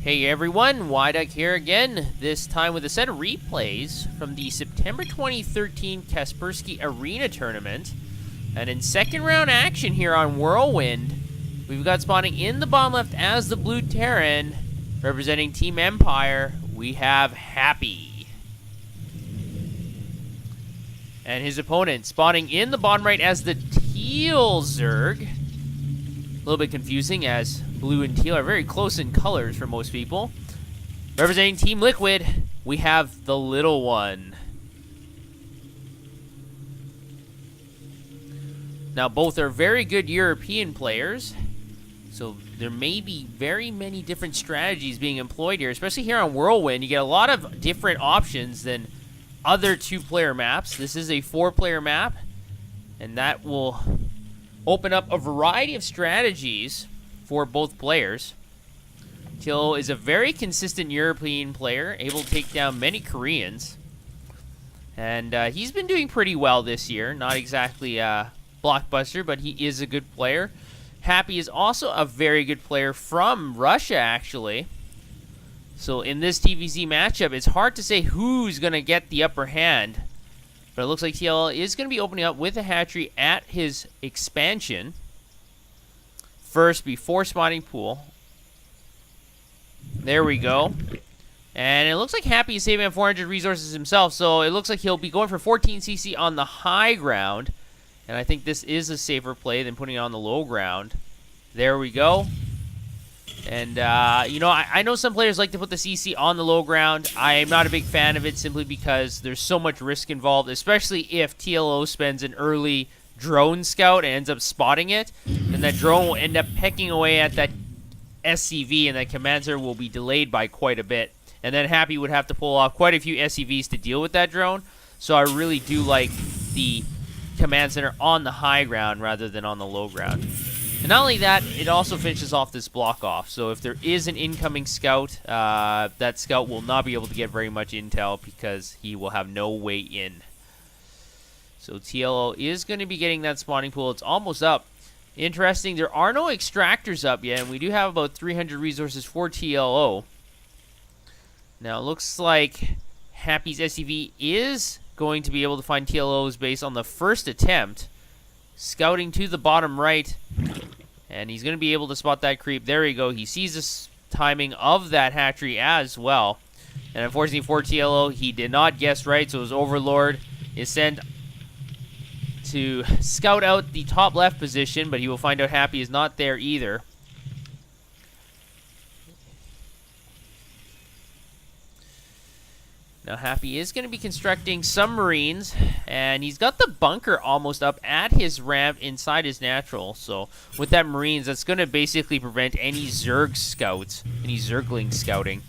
Hey everyone, Wyduck here again, this time with a set of replays from the September 2013 Kaspersky Arena Tournament. And in second round action here on Whirlwind, we've got spawning in the bottom left as the Blue Terran. Representing Team Empire, we have Happy. And his opponent spawning in the bottom right as the Teal Zerg. A little bit confusing as blue and teal are very close in colors for most people. Representing Team Liquid, we have the Little One. Now both are very good European players, so there may be very many different strategies being employed here, especially here on Whirlwind. You get a lot of different options than other two-player maps. This is a four-player map, and that will open up a variety of strategies for both players. TLO is a very consistent European player, able to take down many Koreans. And he's been doing pretty well this year. Not exactly a blockbuster, but he is a good player. Happy is also a very good player from Russia, actually. So in this TVZ matchup, it's hard to say who's going to get the upper hand. But it looks like TLO is going to be opening up with a hatchery at his expansion first before spawning pool. There we go. And it looks like Happy is saving up 400 resources himself, so it looks like he'll be going for 14 CC on the high ground. And I think this is a safer play than putting it on the low ground. There we go. And, you know, I know some players like to put the CC on the low ground. I am not a big fan of it simply because there's so much risk involved, especially if TLO spends an early drone scout and ends up spotting it. Then that drone will end up pecking away at that SCV, and that command center will be delayed by quite a bit. And then Happy would have to pull off quite a few SCVs to deal with that drone. So I really do like the command center on the high ground rather than on the low ground. And not only that, it also finishes off this block off. So if there is an incoming scout, that scout will not be able to get very much intel because he will have no way in. So TLO is going to be getting that spawning pool. It's almost up. Interesting, there are no extractors up yet, and we do have about 300 resources for TLO. Now it looks like Happy's SCV is going to be able to find TLO's base on the first attempt. Scouting to the bottom right, and he's going to be able to spot that creep. There we go. He sees the timing of that hatchery as well. And unfortunately for TLO, he did not guess right, so his Overlord is sent to scout out the top left position, but he will find out Happy is not there either. Now Happy is going to be constructing some Marines, and he's got the bunker almost up at his ramp inside his natural. So with that Marines, that's going to basically prevent any Zerg scouts, any Zergling scouting.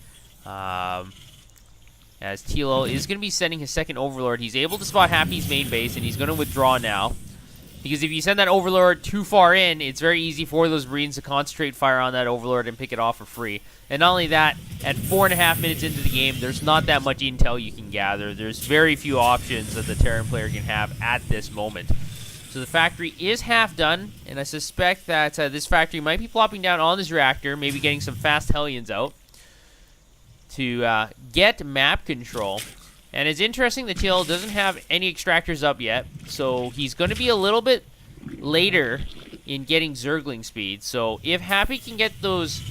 As TLO is going to be sending his second Overlord. He's able to spot Happy's main base, and he's going to withdraw now. Because if you send that Overlord too far in, it's very easy for those Marines to concentrate fire on that Overlord and pick it off for free. And not only that, at 4.5 minutes into the game, there's not that much intel you can gather. There's very few options that the Terran player can have at this moment. So the factory is half done, and I suspect that this factory might be plopping down on this reactor, maybe getting some fast Hellions out to get map control. And it's interesting that TL doesn't have any extractors up yet, so he's going to be a little bit later in getting Zergling speed. So if Happy can get those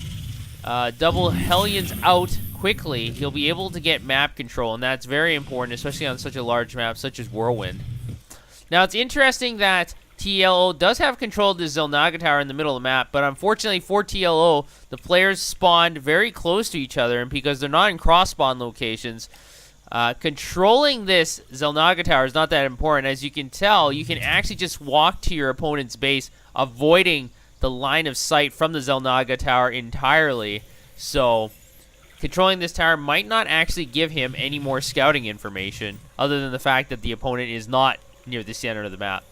double Hellions out quickly, he'll be able to get map control, and that's very important, especially on such a large map such as Whirlwind. Now it's interesting that TLO does have control of the Zelnaga Tower in the middle of the map, but unfortunately for TLO, the players spawned very close to each other, and because they're not in cross-spawn locations, controlling this Zelnaga Tower is not that important. As you can tell, you can actually just walk to your opponent's base, avoiding the line of sight from the Zelnaga Tower entirely. So controlling this tower might not actually give him any more scouting information, other than the fact that the opponent is not near the center of the map.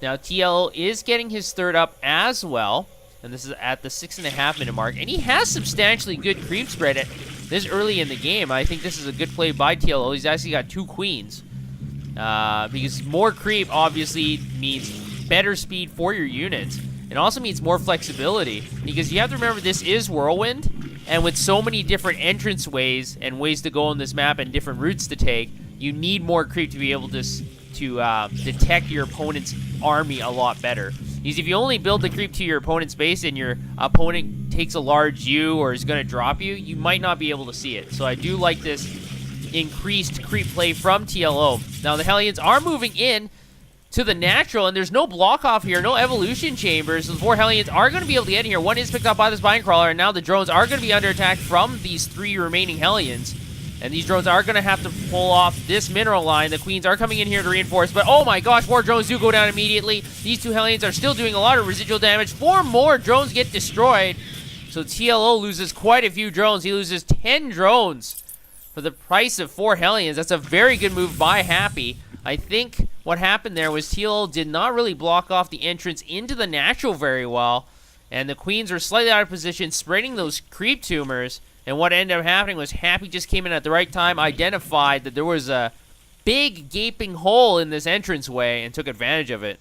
Now TLO is getting his third up as well, and this is at the 6.5 minute mark, and he has substantially good creep spread at this early in the game. I think this is a good play by TLO. He's actually got 2 queens, because more creep obviously means better speed for your units. It also means more flexibility, because you have to remember this is Whirlwind, And with so many different entrance ways and ways to go on this map and different routes to take, you need more creep to be able to detect your opponent's army a lot better. Because if you only build the creep to your opponent's base and your opponent takes a large U or is going to drop you, you might not be able to see it. So I do like this increased creep play from TLO. Now the Hellions are moving in to the natural, and there's no block off here, no evolution chambers. So the 4 Hellions are going to be able to get in here. One is picked up by the Spine Crawler, and now the drones are going to be under attack from these 3 remaining Hellions. And these drones are going to have to pull off this mineral line. The Queens are coming in here to reinforce, but oh my gosh, 4 drones do go down immediately. These 2 Hellions are still doing a lot of residual damage. 4 more drones get destroyed. So TLO loses quite a few drones. He loses 10 drones for the price of 4 Hellions. That's a very good move by Happy. I think what happened there was TLO did not really block off the entrance into the natural very well, and the Queens were slightly out of position, spreading those creep tumors. And what ended up happening was Happy just came in at the right time, identified that there was a big gaping hole in this entranceway, and took advantage of it.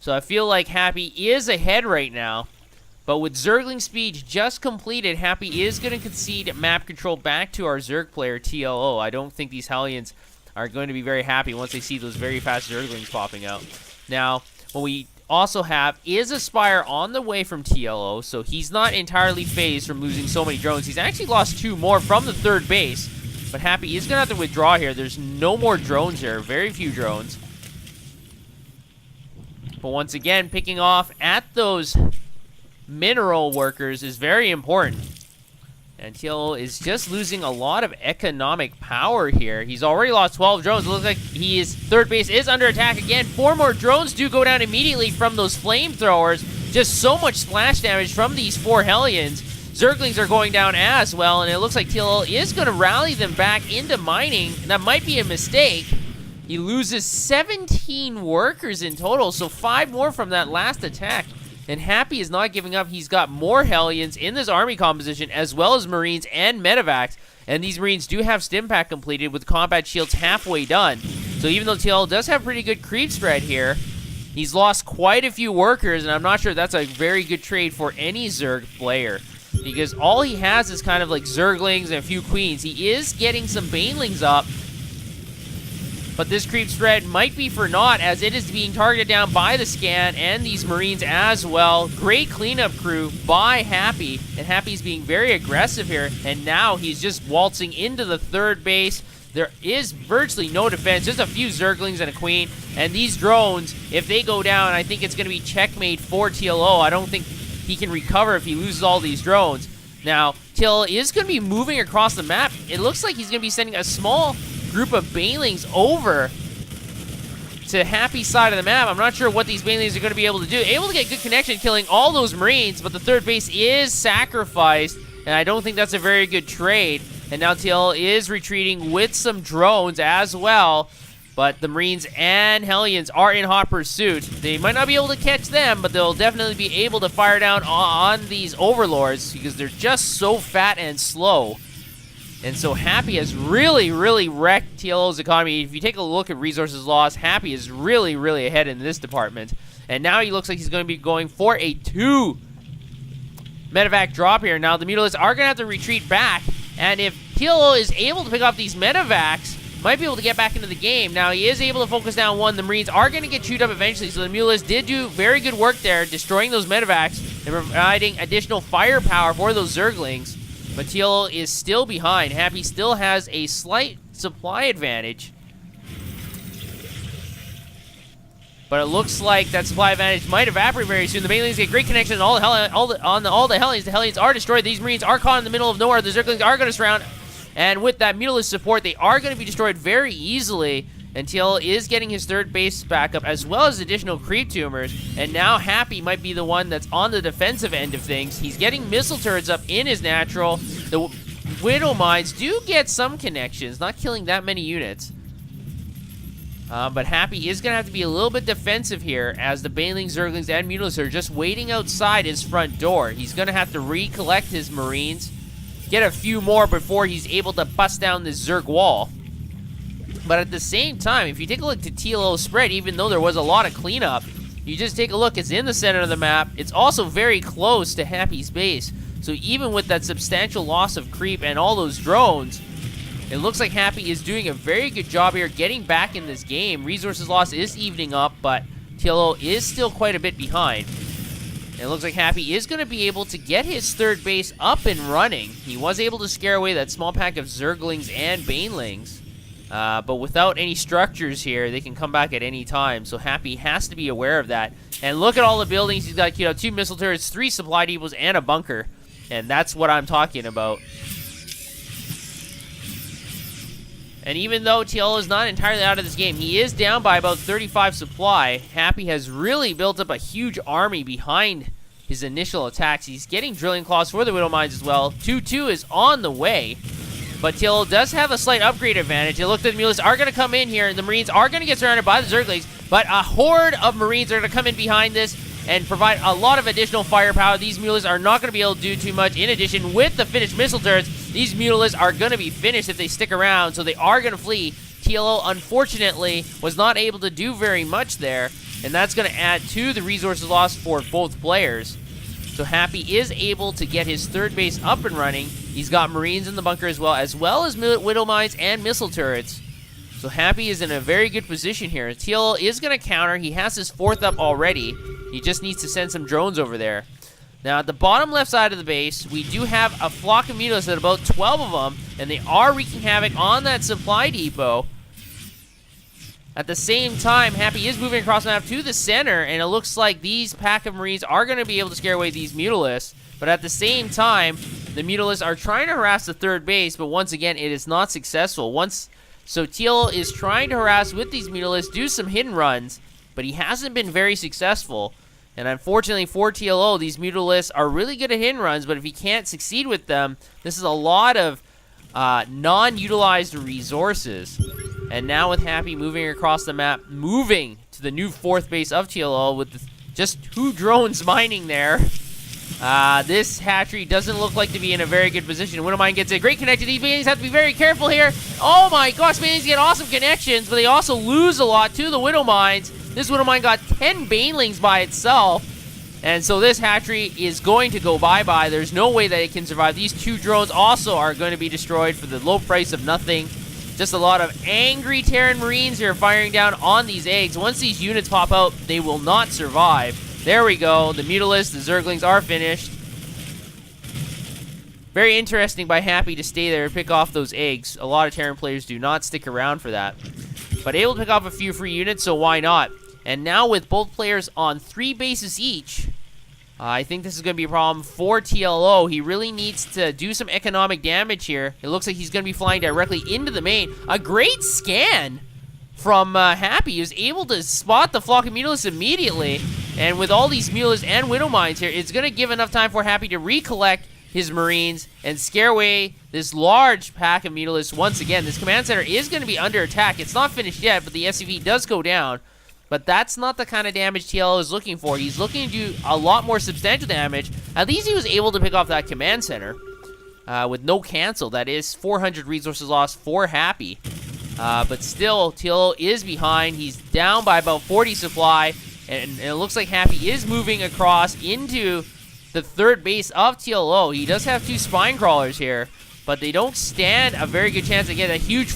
So I feel like Happy is ahead right now. But with Zergling speed just completed, Happy is going to concede map control back to our Zerg player, TLO. I don't think these Hellions are going to be very happy once they see those very fast Zerglings popping out. Now, what we also have is a Spire on the way from TLO, so he's not entirely phased from losing so many drones. He's actually lost 2 more from the 3rd base, but Happy is going to have to withdraw here. There's no more drones here, very few drones. But once again, picking off at those mineral workers is very important. And TLO is just losing a lot of economic power here. He's already lost 12 drones. It looks like his 3rd base is under attack again. 4 more drones do go down immediately from those flamethrowers. Just so much splash damage from these 4 Hellions. Zerglings are going down as well, and it looks like TLO is going to rally them back into mining. That might be a mistake. He loses 17 workers in total, so 5 more from that last attack. And Happy is not giving up. He's got more Hellions in this army composition, as well as Marines and Medivacs. And these Marines do have Stim Pack completed with combat shields halfway done. So even though TL does have pretty good creep spread here, he's lost quite a few workers, and I'm not sure that's a very good trade for any Zerg player. Because all he has is kind of like Zerglings and a few Queens. He is getting some Banelings up, but this creep spread might be for naught, as it is being targeted down by the scan and these Marines as well. Great cleanup crew by Happy, and Happy's being very aggressive here, and now he's just waltzing into the 3rd base. There is virtually no defense, just a few Zerglings and a Queen, and these drones, if they go down, I think it's going to be checkmate for TLO. I don't think he can recover if he loses all these drones. Now, TLO is going to be moving across the map. It looks like he's going to be sending a small group of Banelings over to Happy's side of the map. I'm not sure what these Banelings are going to be able to do. Able to get good connection, killing all those Marines, but the 3rd base is sacrificed, and I don't think that's a very good trade. And now TL is retreating with some drones as well, but the Marines and Hellions are in hot pursuit. They might not be able to catch them, but they'll definitely be able to fire down on these Overlords because they're just so fat and slow. And so Happy has really, really wrecked TLO's economy. If you take a look at resources lost, Happy is really, really ahead in this department. And now he looks like he's going to be going for a 2 medevac drop here. Now the Mutalisks are going to have to retreat back. And if TLO is able to pick up these medevacs, might be able to get back into the game. Now he is able to focus down 1. The Marines are going to get chewed up eventually. So the Mutalisks did do very good work there, destroying those medevacs and providing additional firepower for those Zerglings. But TLO is still behind. Happy still has a slight supply advantage. But it looks like that supply advantage might evaporate very soon. The Banelings get great connection on all the Hellions. The Hellions are destroyed. These Marines are caught in the middle of nowhere. The Zerglings are going to surround. And with that Mutalist support, they are going to be destroyed very easily. And TL is getting his 3rd base back up, as well as additional creep tumors. And now Happy might be the one that's on the defensive end of things. He's getting missile turrets up in his natural. The Widow Mines do get some connections, not killing that many units. But Happy is going to have to be a little bit defensive here, as the Banelings, Zerglings, and Mutalisks are just waiting outside his front door. He's going to have to recollect his Marines, get a few more before he's able to bust down this Zerg wall. But at the same time, if you take a look to TLO's spread, even though there was a lot of cleanup, you just take a look, it's in the center of the map. It's also very close to Happy's base. So even with that substantial loss of creep and all those drones, it looks like Happy is doing a very good job here getting back in this game. Resources loss is evening up, but TLO is still quite a bit behind. It looks like Happy is going to be able to get his third base up and running. He was able to scare away that small pack of Zerglings and Banelings. But without any structures here, they can come back at any time. So Happy has to be aware of that. And look at all the buildings. He's got queued up 2 missile turrets, 3 supply depots, and a bunker. And that's what I'm talking about. And even though TLO is not entirely out of this game, he is down by about 35 supply. Happy has really built up a huge army behind his initial attacks. He's getting drilling claws for the Widow Mines as well. 2-2 is on the way. But TLO does have a slight upgrade advantage. It looks like the Mules are going to come in here, and the Marines are going to get surrounded by the Zerglings. But a horde of Marines are going to come in behind this and provide a lot of additional firepower. These Mules are not going to be able to do too much. In addition, with the finished missile turrets, these Mutalists are going to be finished if they stick around, so they are going to flee. TLO, unfortunately, was not able to do very much there, and that's going to add to the resources lost for both players. So Happy is able to get his third base up and running. He's got Marines in the bunker as well as Widow Mines and missile turrets. So Happy is in a very good position here. TLO is going to counter. He has his 4th up already. He just needs to send some drones over there. Now, at the bottom left side of the base, we do have a flock of Mutalists, at about 12 of them, and they are wreaking havoc on that supply depot. At the same time, Happy is moving across the map to the center, and it looks like these pack of Marines are going to be able to scare away these Mutalists. But at the same time, the Mutalists are trying to harass the third base, but once again, it is not successful. So TLO is trying to harass with these Mutalists, do some hidden runs, but he hasn't been very successful. And unfortunately for TLO, these Mutalists are really good at hidden runs, but if he can't succeed with them, this is a lot of non-utilized resources. And now with Happy moving across the map, moving to the new 4th base of TLO with just 2 drones mining there. This hatchery doesn't look like to be in a very good position. Widow Mine gets a great connection. These Banelings have to be very careful here. Oh my gosh, Banelings get awesome connections, but they also lose a lot to the Widow Mines. This Widow Mine got 10 Banelings by itself. And so this hatchery is going to go bye-bye. There's no way that it can survive. These 2 drones also are going to be destroyed for the low price of nothing. Just a lot of angry Terran Marines here firing down on these eggs. Once these units pop out, they will not survive. There we go. The Mutalists, the Zerglings are finished. Very interesting by Happy to stay there and pick off those eggs. A lot of Terran players do not stick around for that. But able to pick off a few free units, so why not? And now with both players on 3 bases each, I think this is going to be a problem for TLO. He really needs to do some economic damage here. It looks like he's going to be flying directly into the main. A great scan from Happy. He was able to spot the flock of Mutalists immediately. And with all these Mutalists and Widow Mines here, it's going to give enough time for Happy to recollect his Marines and scare away this large pack of Mutalists once again. This command center is going to be under attack. It's not finished yet, but the SCV does go down. But that's not the kind of damage TLO is looking for. He's looking to do a lot more substantial damage. At least he was able to pick off that command center with no cancel. That is 400 resources lost for Happy. But still, TLO is behind. He's down by about 40 supply. And it looks like Happy is moving across into the 3rd base of TLO. He does have 2 spine crawlers here, but they don't stand a very good chance to get a huge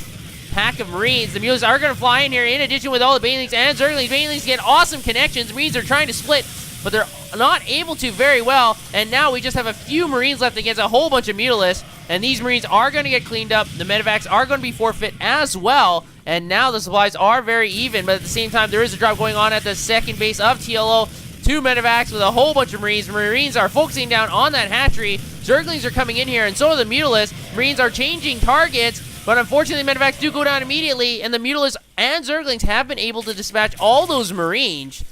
pack of Marines. The Mules are going to fly in here in addition with all the Banelings and Zerglings. Banelings get awesome connections. Marines are trying to split, but they're not able to very well. And now we just have a few Marines left against a whole bunch of Mutalists. And these Marines are going to get cleaned up. The medevacs are going to be forfeit as well. And now the supplies are very even, but at the same time, there is a drop going on at the 2nd base of TLO. 2 medevacs with a whole bunch of Marines. Marines are focusing down on that hatchery. Zerglings are coming in here, and so are the Mutalists. Marines are changing targets. But unfortunately, medevacs do go down immediately, and the Mutalists and Zerglings have been able to dispatch all those Marines.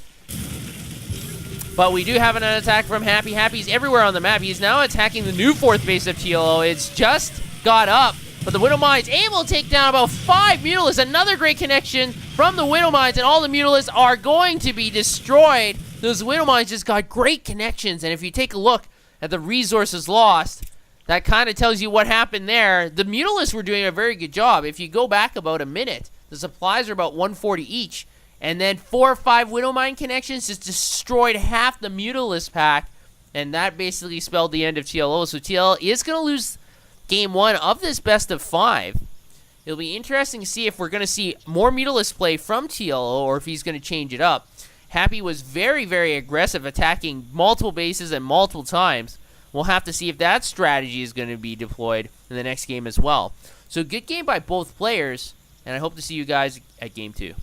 But we do have an attack from Happy. Happy's everywhere on the map. He's now attacking the new 4th base of TLO. It's just got up, but the Widow Mines able to take down about 5 Mutalists. Another great connection from the Widow Mines, and all the Mutalists are going to be destroyed. Those Widow Mines just got great connections, and if you take a look at the resources lost, that kind of tells you what happened there. The Mutalists were doing a very good job. If you go back about a minute, the supplies are about 140 each. And then 4 or 5 Widow Mine connections just destroyed half the Mutalist pack. And that basically spelled the end of TLO. So TLO is going to lose game 1 of this best of 5. It'll be interesting to see if we're going to see more meterless play from TLO or if he's going to change it up. Happy was very, very aggressive, attacking multiple bases and multiple times. We'll have to see if that strategy is going to be deployed in the next game as well. So good game by both players, and I hope to see you guys at game 2.